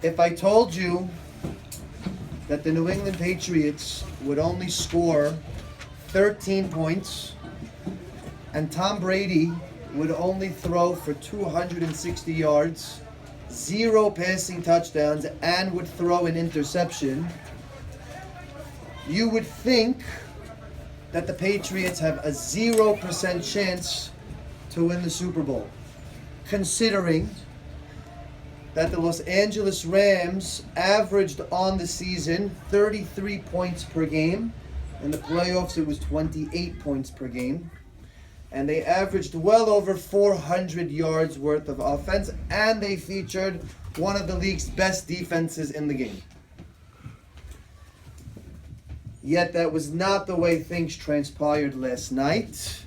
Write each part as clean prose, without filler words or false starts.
If I told you that the New England Patriots would only score 13 points and Tom Brady would only throw for 260 yards, 0 passing touchdowns, and would throw an interception, you would think that the Patriots have a 0% chance to win the Super Bowl, considering that the Los Angeles Rams averaged on the season 33 points per game. In the playoffs, it was 28 points per game. And they averaged well over 400 yards worth of offense, and they featured one of the league's best defenses in the game. Yet that was not the way things transpired last night.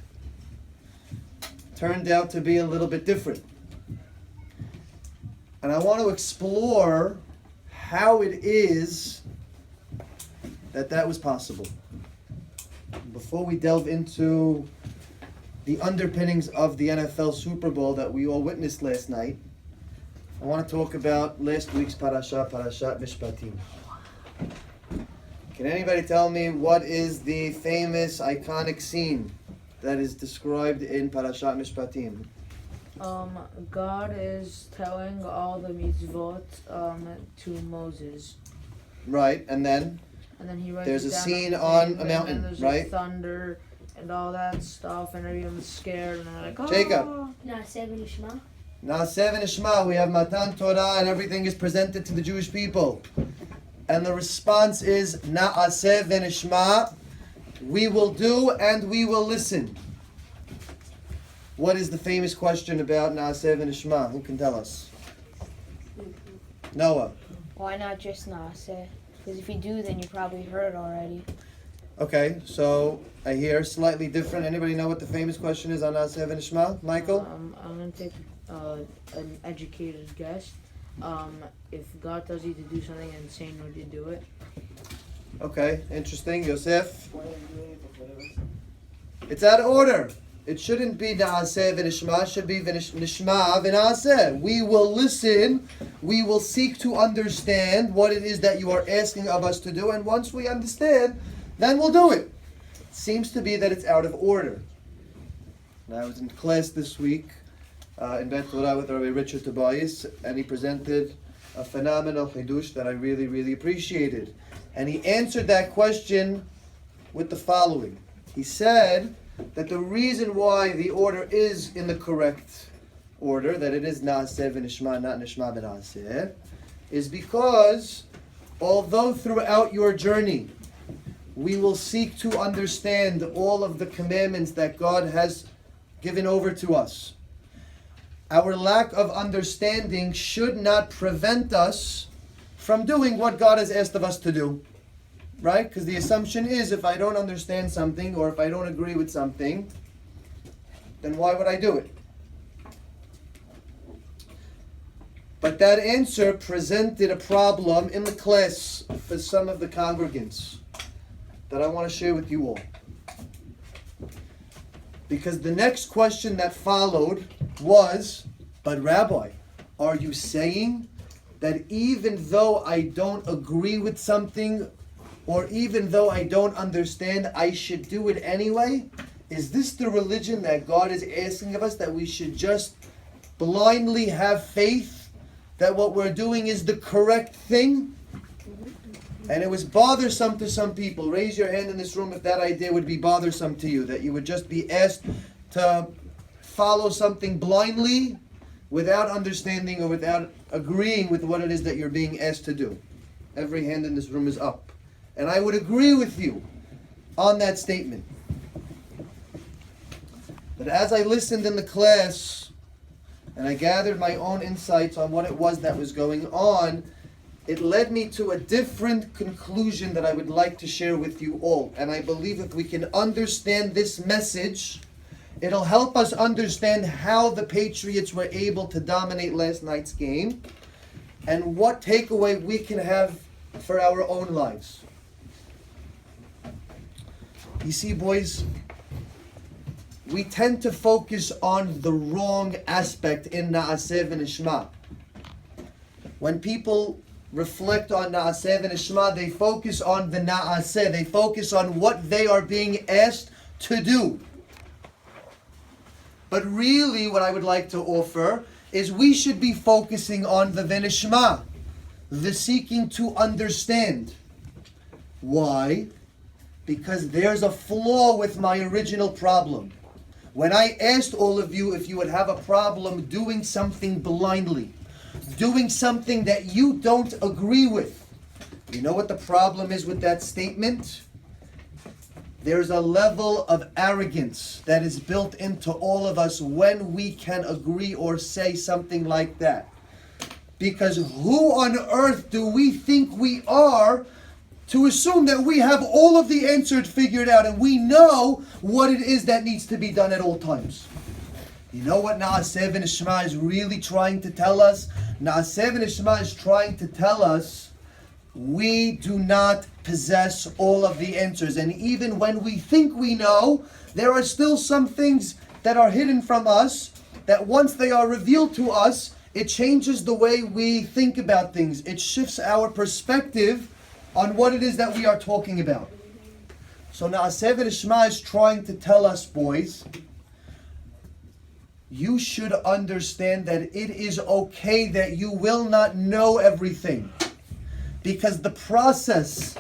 Turned out to be a little bit different. And I want to explore how it is that that was possible. Before we delve into the underpinnings of the NFL Super Bowl that we all witnessed last night, I want to talk about last week's Parashat Mishpatim. Can anybody tell me what is the famous, iconic scene that is described in Parashat Mishpatim? God is telling all the mitzvot to Moses. Right, and then He writes there's it a down scene the on thing, a and mountain, then there's right? Thunder and all that stuff, and everyone's scared, and they're like, oh. Jacob. Na'aseh v'nishma. Na'aseh v'nishma, we have Matan Torah and everything is presented to the Jewish people. And the response is Na'aseh v'nishma, we will do and we will listen. What is the famous question about Na'aseh v'nishma? Who can tell us? Noah. Why not just Na'aseh? Because if you do, then you probably heard already. Okay, so I hear slightly different. Anybody know what the famous question is on Na'aseh v'nishma? Michael? I'm going to take an educated guess. If God tells you to do something and saying no to do it. Okay, interesting. Yosef? It's out of order. It shouldn't be Na'aseh v'nishma, it should be Nishma v'na'aseh. We will listen, we will seek to understand what it is that you are asking of us to do, and once we understand, then we'll do it. It seems to be that it's out of order. And I was in class this week in Bet Torah with Rabbi Richard Tobias, and he presented a phenomenal chidush that I really, really appreciated. And he answered that question with the following. He said that the reason why the order is in the correct order, that it is Na'aseh v'nishma, not Nishma v'na'aseh, is because although throughout your journey we will seek to understand all of the commandments that God has given over to us, our lack of understanding should not prevent us from doing what God has asked of us to do. Right? Because the assumption is if I don't understand something or if I don't agree with something, then why would I do it? But that answer presented a problem in the class for some of the congregants that I want to share with you all. Because the next question that followed was, but Rabbi, are you saying that even though I don't agree with something, or even though I don't understand, I should do it anyway? Is this the religion that God is asking of us, that we should just blindly have faith that what we're doing is the correct thing? And it was bothersome to some people. Raise your hand in this room if that idea would be bothersome to you, that you would just be asked to follow something blindly without understanding or without agreeing with what it is that you're being asked to do. Every hand in this room is up. And I would agree with you on that statement. But as I listened in the class and I gathered my own insights on what it was that was going on, it led me to a different conclusion that I would like to share with you all. And I believe if we can understand this message, it'll help us understand how the Patriots were able to dominate last night's game and what takeaway we can have for our own lives. You see, boys, we tend to focus on the wrong aspect in Na'aseh v'nishma. When people reflect on Na'aseh v'Nishma, they focus on the Na'aseh. They focus on what they are being asked to do. But really what I would like to offer is we should be focusing on the v'Nishma, the seeking to understand. Why? Because there's a flaw with my original problem. When I asked all of you if you would have a problem doing something blindly, doing something that you don't agree with, you know what the problem is with that statement? There's a level of arrogance that is built into all of us when we can agree or say something like that. Because who on earth do we think we are to assume that we have all of the answers figured out and we know what it is that needs to be done at all times? You know what Na'aseh v'Nishma is really trying to tell us? Na'aseh v'Nishma is trying to tell us we do not possess all of the answers. And even when we think we know, there are still some things that are hidden from us that once they are revealed to us, it changes the way we think about things. It shifts our perspective on what it is that we are talking about. So Na'aseh v'Nishma is trying to tell us, boys, you should understand that it is okay that you will not know everything. Because the process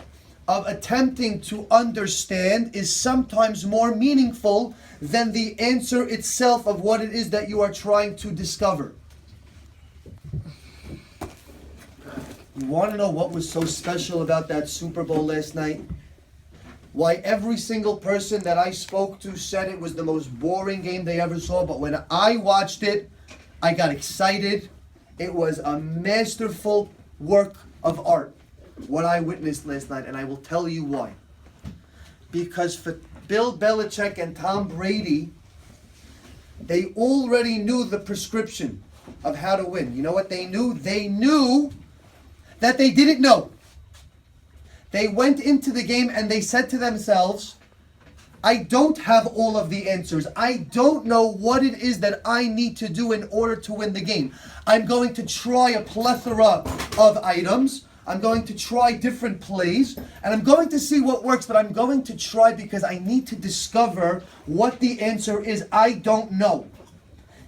of attempting to understand is sometimes more meaningful than the answer itself of what it is that you are trying to discover. You want to know what was so special about that Super Bowl last night? Why every single person that I spoke to said it was the most boring game they ever saw, but when I watched it, I got excited. It was a masterful work of art, what I witnessed last night, and I will tell you why. Because for Bill Belichick and Tom Brady, they already knew the prescription of how to win. You know what they knew? They knew that they didn't know. They went into the game and they said to themselves, I don't have all of the answers. I don't know what it is that I need to do in order to win the game. I'm going to try a plethora of items. I'm going to try different plays. And I'm going to see what works, but I'm going to try because I need to discover what the answer is. I don't know.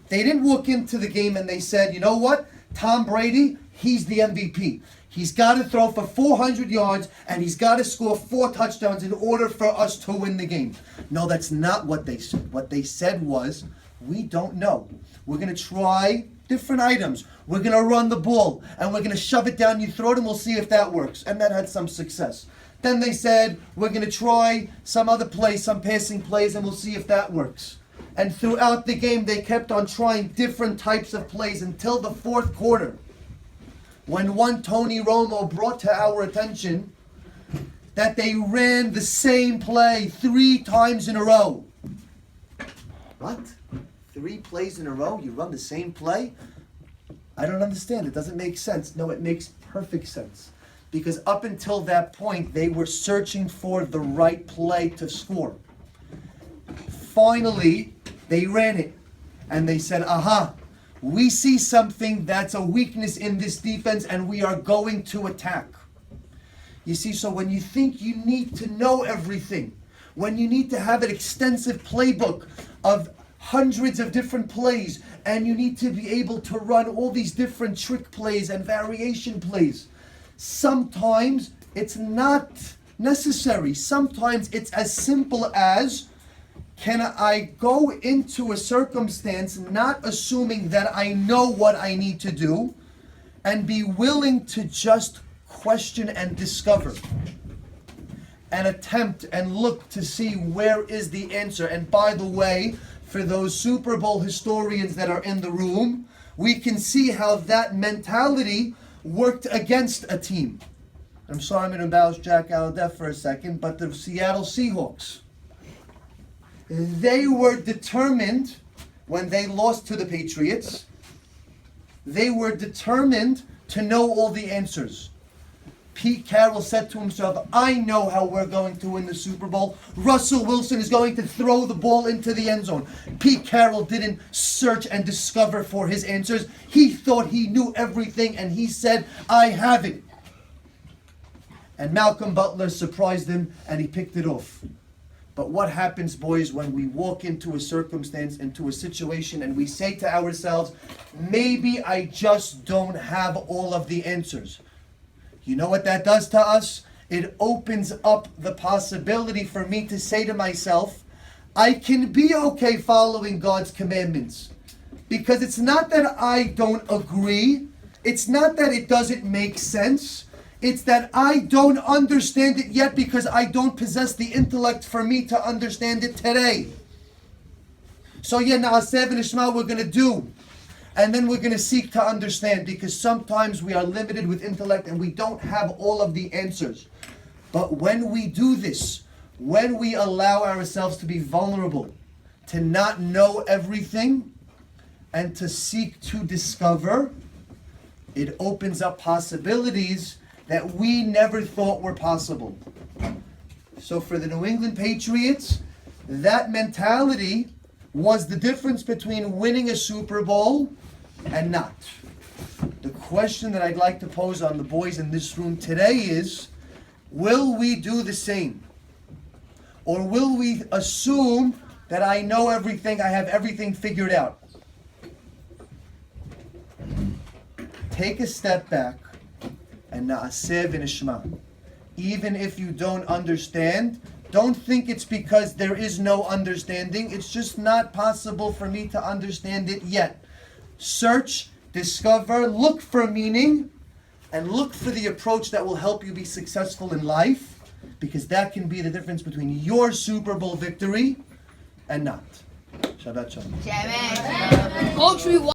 They didn't walk into the game and they said, you know what? Tom Brady, he's the MVP. He's got to throw for 400 yards and he's got to score 4 touchdowns in order for us to win the game. No, that's not what they said. What they said was, we don't know. We're going to try different items. We're going to run the ball and we're going to shove it down your throat and we'll see if that works. And that had some success. Then they said, we're going to try some other plays, some passing plays, and we'll see if that works. And throughout the game, they kept on trying different types of plays until the fourth quarter, when one Tony Romo brought to our attention that they ran the same play 3 times in a row. What? 3 plays in a row? You run the same play? I don't understand. It doesn't make sense. No, it makes perfect sense. Because up until that point, they were searching for the right play to score. Finally, they ran it. And they said, aha, we see something that's a weakness in this defense and we are going to attack. You see, so when you think you need to know everything, when you need to have an extensive playbook of hundreds of different plays, and you need to be able to run all these different trick plays and variation plays, sometimes it's not necessary. Sometimes it's as simple as, can I go into a circumstance not assuming that I know what I need to do and be willing to just question and discover and attempt and look to see where is the answer. And by the way, for those Super Bowl historians that are in the room, we can see how that mentality worked against a team. I'm sorry, I'm going to embellish Jack Allen for a second, but the Seattle Seahawks, they were determined when they lost to the Patriots. They were determined to know all the answers. Pete Carroll said to himself, I know how we're going to win the Super Bowl. Russell Wilson is going to throw the ball into the end zone. Pete Carroll didn't search and discover for his answers. He thought he knew everything and he said, I have it. And Malcolm Butler surprised him and he picked it off. But what happens, boys, when we walk into a circumstance, into a situation, and we say to ourselves, maybe I just don't have all of the answers. You know what that does to us? It opens up the possibility for me to say to myself, I can be okay following God's commandments. Because it's not that I don't agree. It's not that it doesn't make sense. It's that I don't understand it yet because I don't possess the intellect for me to understand it today. So yeah, na'aseh v'nishma we're going to do. And then we're going to seek to understand, because sometimes we are limited with intellect and we don't have all of the answers. But when we do this, when we allow ourselves to be vulnerable, to not know everything, and to seek to discover, it opens up possibilities that we never thought were possible. So for the New England Patriots, that mentality was the difference between winning a Super Bowl and not. The question that I'd like to pose on the boys in this room today is, will we do the same? Or will we assume that I know everything, I have everything figured out? Take a step back and na'aseh v'nishma. Even if you don't understand, don't think it's because there is no understanding. It's just not possible for me to understand it yet. Search, discover, look for meaning, and look for the approach that will help you be successful in life, because that can be the difference between your Super Bowl victory and not. Shabbat shalom. Poultry.